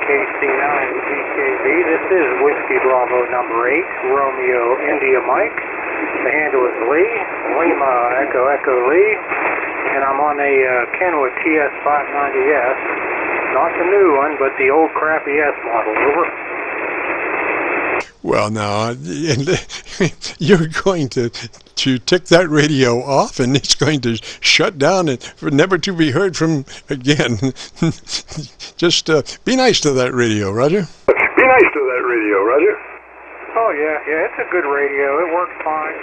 KC9VKV. This is Whiskey Bravo number 8, Romeo India Mike. The handle is Lee, Lima Echo Echo Lee, and I'm on a Kenwood TS-590S. Not the new one, but the old crappy S model. Over. Well, now, you're going to tick that radio off, and it's going to shut down and never to be heard from again. Just be nice to that radio, Roger. Be nice to that radio, Roger. Oh, yeah, it's a good radio. It works fine.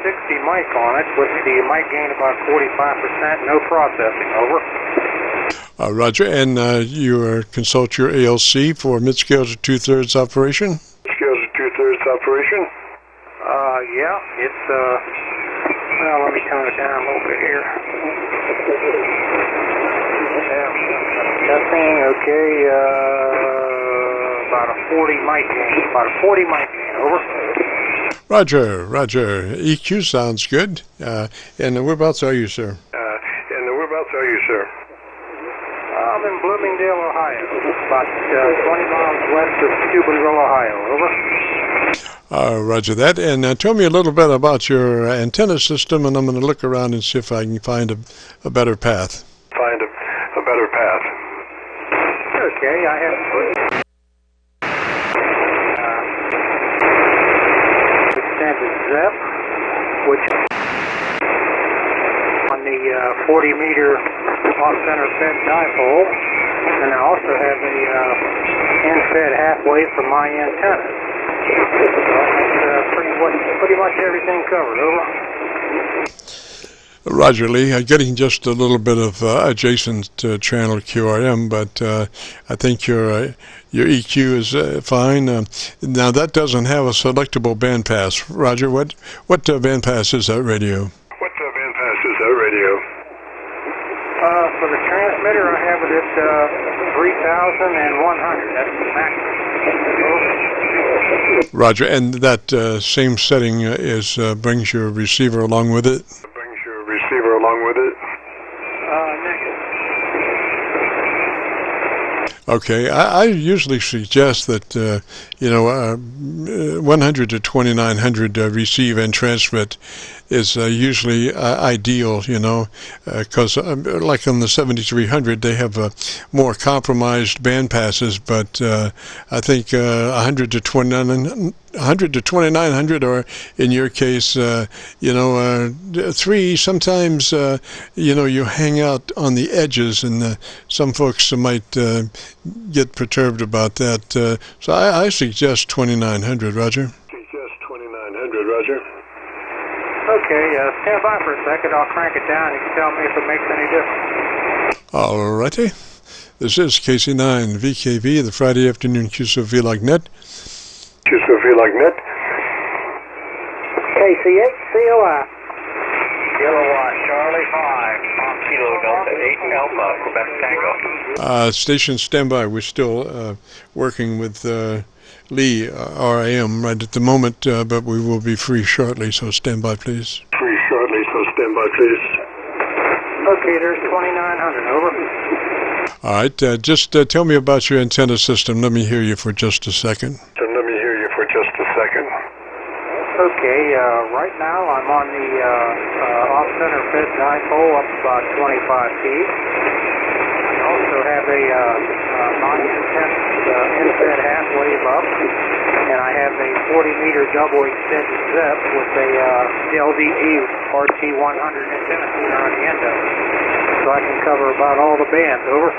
MC60 mic on it, with the mic gain about 45%, no processing. Over. Roger, and you consult your ALC for mid-scale to 2/3 operation? Mid-scale to 2/3 operation? Yeah, it's, well, let me tone it down a little bit here. Testing, okay, about a 40 mic gain, over. Roger, EQ sounds good. And whereabouts are you, sir? I'm in Bloomingdale, Ohio, about 20 miles west of Steubenville, Ohio. Over. Roger that. And tell me a little bit about your antenna system, and I'm going to look around and see if I can find a better path. Okay, I have extended ZEP, which on the 40-meter off-center fed dipole, and I also have a in-fed halfway for my antennas. So that's pretty much everything covered. Over. Roger, Lee. Getting just a little bit of adjacent channel QRM, but I think your EQ is fine. Now that doesn't have a selectable bandpass. Roger, what bandpass is that radio? For the transmitter, I have it at 3,100. That's the max. Roger, and that same setting brings your receiver along with it? Okay, I usually suggest that 100 to 2900 receive and transmit is usually ideal, because like on the 7300 they have more compromised band passes, but I think 100 to 2900, or in your case, 3, sometimes, you hang out on the edges, and some folks might get perturbed about that. So I suggest 2900, Roger. Okay, stand by for a second. I'll crank it down. You can tell me if it makes any difference. All righty. This is KC9VKV, the Friday afternoon Qso-Vlog net. KC8, COI. Kilowatt, Charlie 5, Kilo Delta 8 Alpha, Quebec Tango. Station standby. We're still working with LEE-WB8RIM right at the moment, but we will be free shortly, so stand by, please. Okay, there's 2900, over. All right, just tell me about your antenna system. Let me hear you for just a second. Okay, right now I'm on the off-center fed dipole up about 25 feet. I also have a non-intense in-fed half wave up, and I have a 40-meter double extended ZEP with a LDE RT100 antenna tuner on the end of it. So I can cover about all the bands. Over.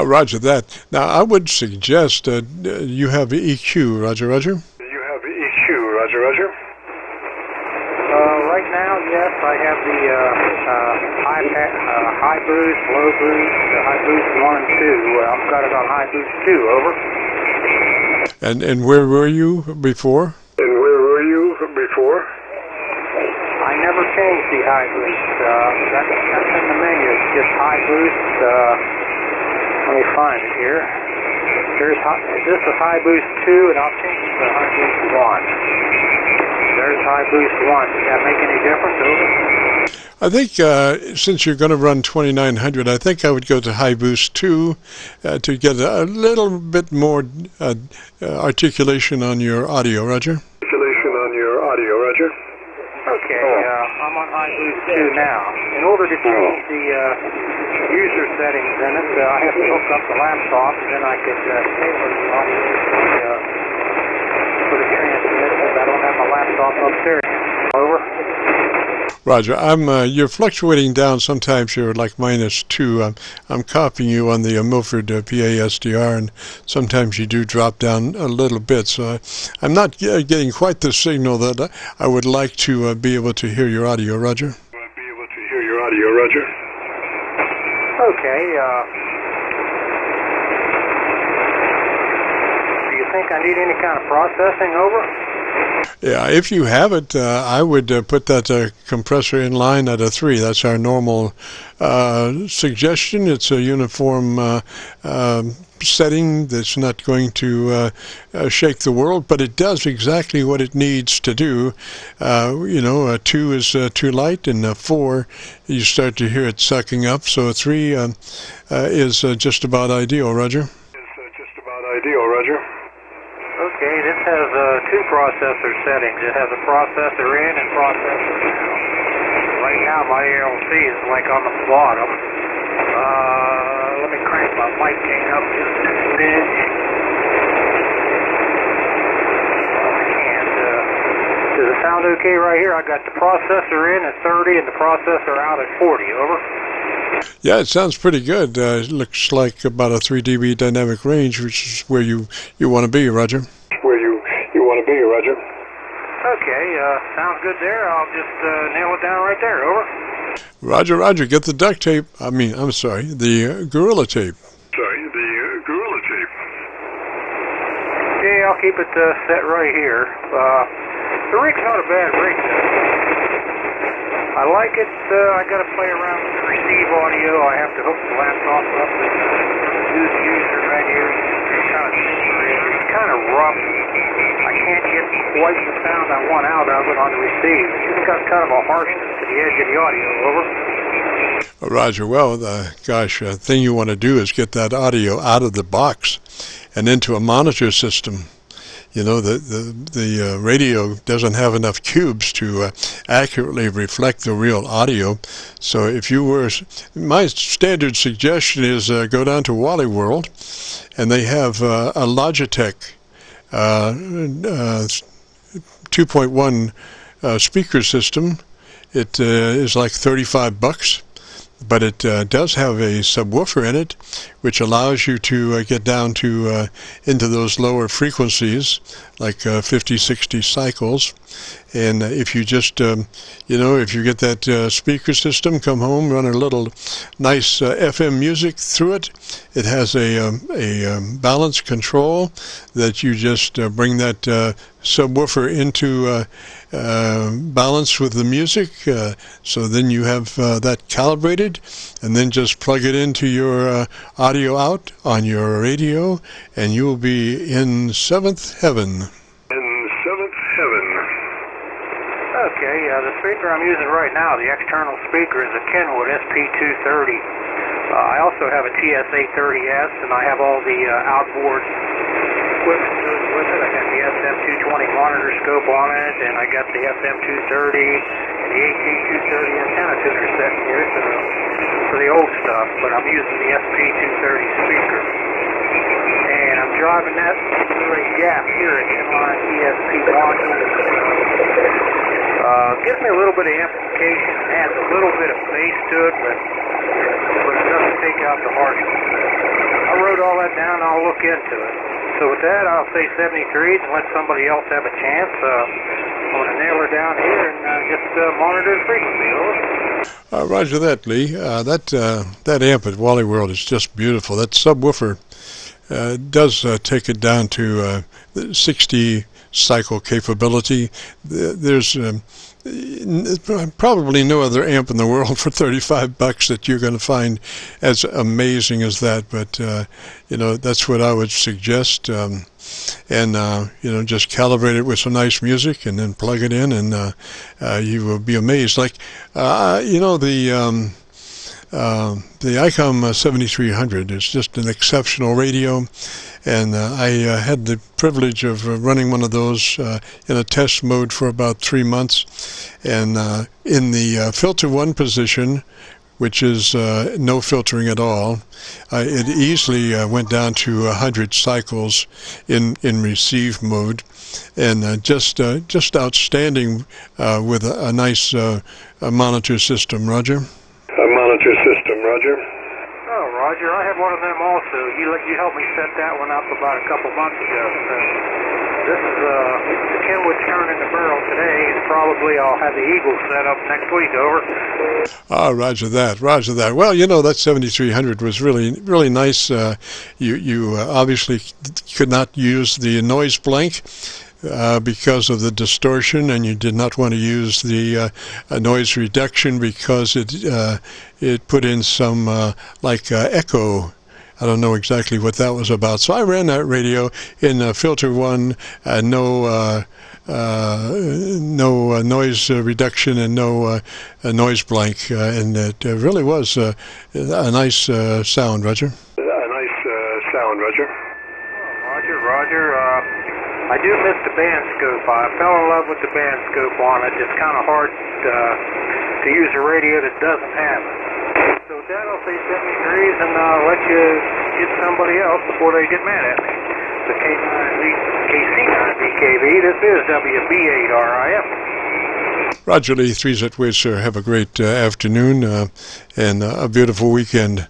Roger that. Now, I would suggest you have EQ, Roger. Right now, yes, I have the high boost, low boost, high boost 1 and 2. I've got it on high boost 2, over. And where were you before? I never changed the high boost. That's in the menu. It's just high boost. Let me find it here. This is high boost 2, and I'll change it to high boost 1. There's high boost 1. Does that make any difference, over? I think since you're going to run 2900, I think I would go to high boost 2 to get a little bit more articulation on your audio, Roger. Articulation on your audio, Roger. Okay, I'm on high boost 2 now. In order to change the user settings in it, I have to hook up the laptop, and then I could tailor the audio for the transmit, because I don't have my laptop upstairs. Over. Roger, you're fluctuating down. Sometimes you're like -2. I'm copying you on the Milford PASDR, and sometimes you do drop down a little bit. So I'm not getting quite the signal that I would like to be able to hear your audio, Roger. Be able to hear your audio, Roger. Okay. Do you think I need any kind of processing, over? Yeah, if you have it, I would put that compressor in line at a 3. That's our normal suggestion. It's a uniform setting that's not going to shake the world, but it does exactly what it needs to do. A 2 is too light, and a 4, you start to hear it sucking up. So a 3 is just about ideal, Roger. Okay, this has 2 processor settings. It has a processor in and processor out. Right now my ALC is like on the bottom. Let me crank my mic gain up just a smidge. And does it sound okay right here? I got the processor in at 30 and the processor out at 40. Over. Yeah, it sounds pretty good. It looks like about a 3 dB dynamic range, which is where you want to be, Roger. Where you want to be, Roger. Okay, sounds good there. I'll just nail it down right there. Over. Roger, get the duct tape. I'm sorry, the Gorilla tape. Okay, I'll keep it set right here. The rig's not a bad rig. I like it. I got to play around with the receive audio. I have to hook the laptop up and do the user menu. It's kind of rough. I can't get quite the sound I want out of it on the receive. It's just got kind of a harshness to the edge of the audio. Over. Roger, well, the thing you want to do is get that audio out of the box and into a monitor system. You know, the radio doesn't have enough cubes to accurately reflect the real audio. So if you were, my standard suggestion is go down to Wally World, and they have a Logitech 2.1 speaker system. It is like $35. But it does have a subwoofer in it, which allows you to get down to into those lower frequencies, like 50, 60 cycles. And if you just, if you get that speaker system, come home, run a little nice FM music through it. It has a balance control that you just bring that subwoofer into balance with the music. So then you have that calibrated, and then just plug it into your audio out on your radio, and you will be in 7th heaven. Okay, the speaker I'm using right now, the external speaker, is a Kenwood SP230. I also have a TS-830S, and I have all the outboard equipment with it. I got the SM220 monitor scope on it, and I got the SM230 and the AT230 antenna tuner set here for the old stuff, but I'm using the SP230 speaker. And I'm driving that through a gap here at inline ESP module. Gives me a little bit of amplification, adds a little bit of bass to it, but it doesn't take out the harshness. I wrote all that down, I'll look into it. So with that, I'll say 73s and let somebody else have a chance. I'm going to nail her down here and just monitor the frequency. Over. Roger that, Lee. That amp at Wally World is just beautiful. That subwoofer does take it down to 60 cycle capability. There's probably no other amp in the world for $35 that you're going to find as amazing as that. But you know, that's what I would suggest. And you know, just calibrate it with some nice music, and then plug it in, and you will be amazed. Like you know, the ICOM 7300 is just an exceptional radio, and I had the privilege of running one of those in a test mode for about 3 months, and in the filter 1 position, which is no filtering at all, it easily went down to 100 cycles in receive mode, and just outstanding with a nice monitor system. Roger. A monitor system, Roger. Oh, Roger, I have one of them also. You helped me set that one up about a couple months ago. This is the Kenwood turn in the barrel today, and probably I'll have the Eagle set up next week. Over. Ah, roger that, roger that. Well, you know, that 7300 was really nice. You obviously could not use the noise blank because of the distortion, and you did not want to use the noise reduction because it put in some echo. I don't know exactly what that was about. So I ran that radio in filter 1, no noise reduction and no noise blank, and it really was a nice sound, Roger. A nice sound, Roger. Roger. I do miss the band scope. I fell in love with the band scope on it. It's kind of hard to use a radio that doesn't have it. So Dad, I'll say 73s, and I'll let you get somebody else before they get mad at me. The KC9VKV, this is WB8RIM. Roger Lee, 3Z sir. Have a great afternoon and a beautiful weekend.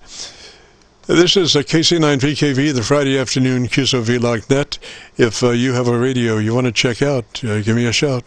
This is KC9VKV, the Friday afternoon Qso-Vlog net. If you have a radio you want to check out, give me a shout.